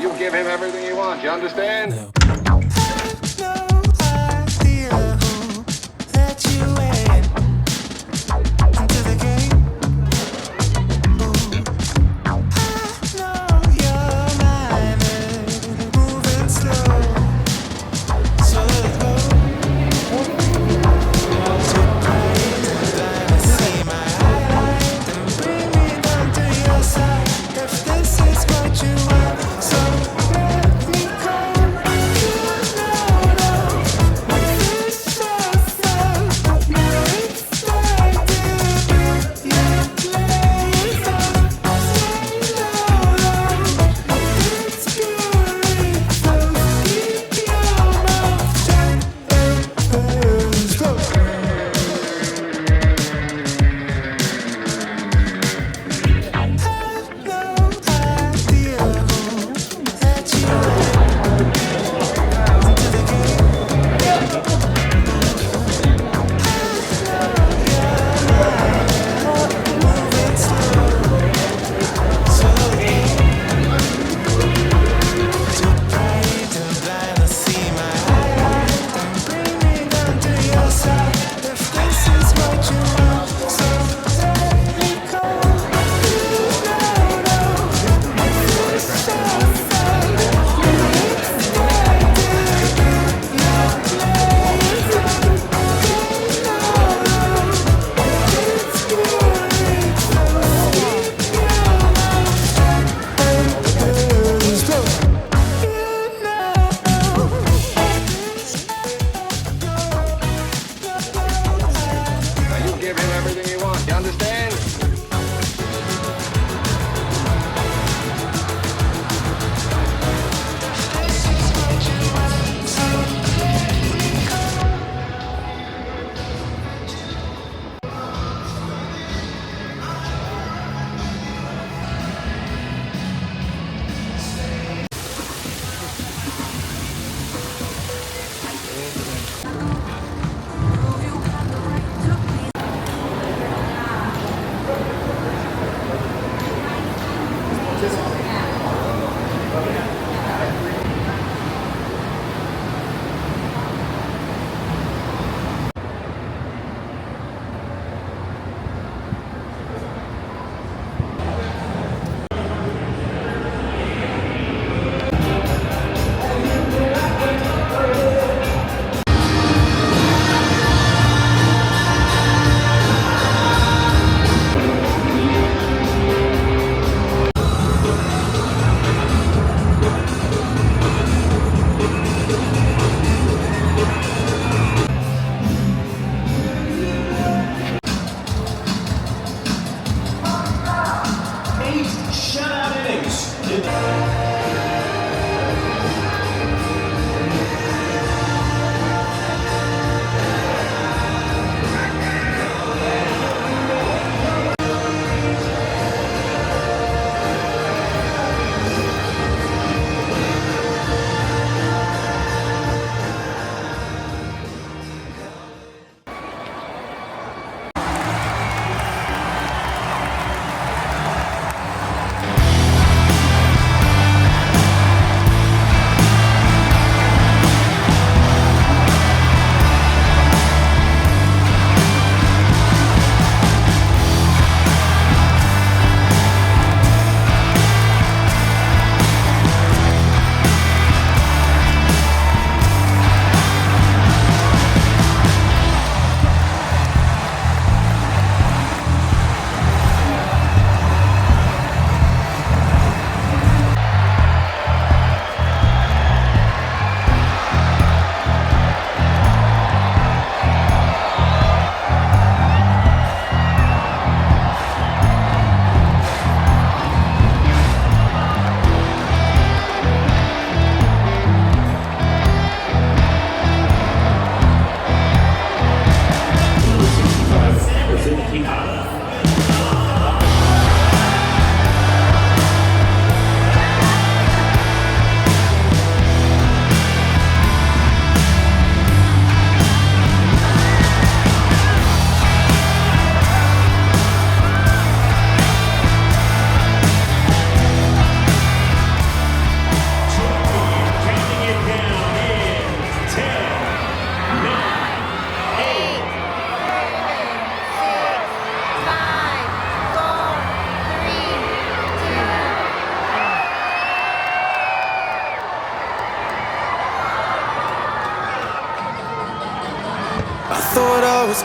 You give him everything he wants, you understand? No. idea who let you in into the game. Ooh, I know your mind is moving slow, so let's go. To praise and blind, see my highlight and bring me down to your side. If this is what you want, so let me go.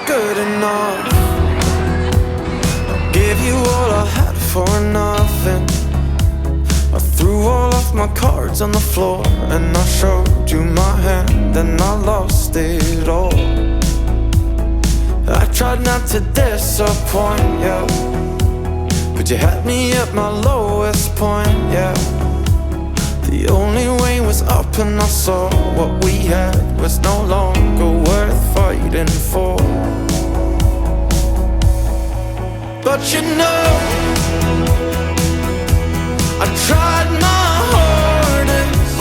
good enough. I gave you all I had for nothing. I threw all of my cards on the floor, and I showed you my hand, and I lost it all. I tried not to disappoint you, but you had me at my lowest point, yeah. The only way was up, and I saw what we had was no longer worth fighting for. But you know, I tried my hardest,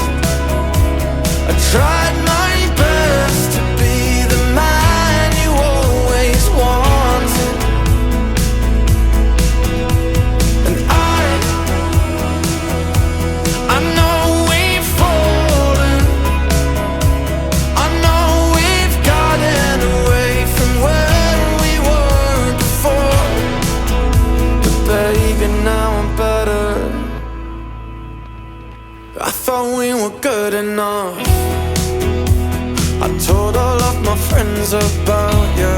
I tried my best to be the man you always wanted. And I know we've fallen, I know we've gotten away from where we were before. But baby, now I'm better. I thought we were good enough. I told all of my friends about you,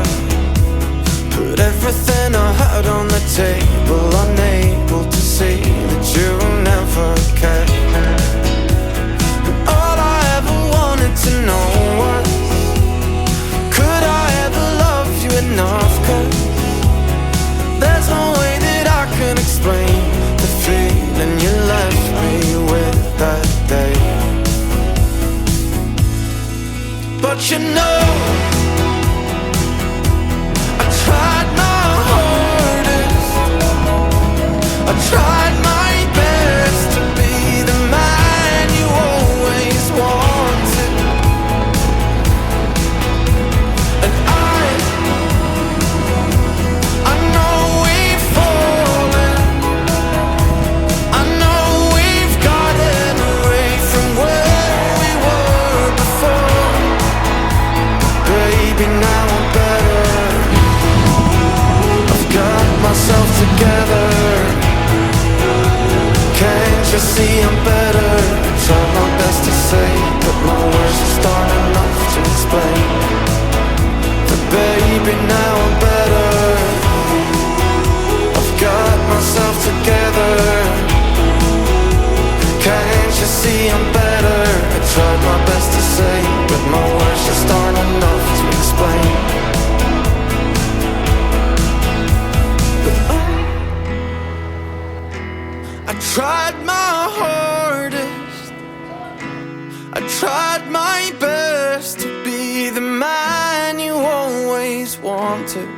put everything I had on the table, unable to see that you never cared. And all I ever wanted to know was, could I ever love you enough? 'Cause there's no way that I can explain the feeling you left me with that day. But you know, I tried my hardest, I tried my best to be the man you always wanted. And I know we've fallen, I know we've gotten away from where we were before. Baby, now I'm better, I've got myself together. Can't you see I'm better? I tried my best to say, but my words just aren't enough to explain. But baby, now I'm better, I've got myself together. Can't you see I'm better? I tried my best to say, but my words just aren't enough to explain. But I tried my hardest, I tried my best to be the man you always wanted.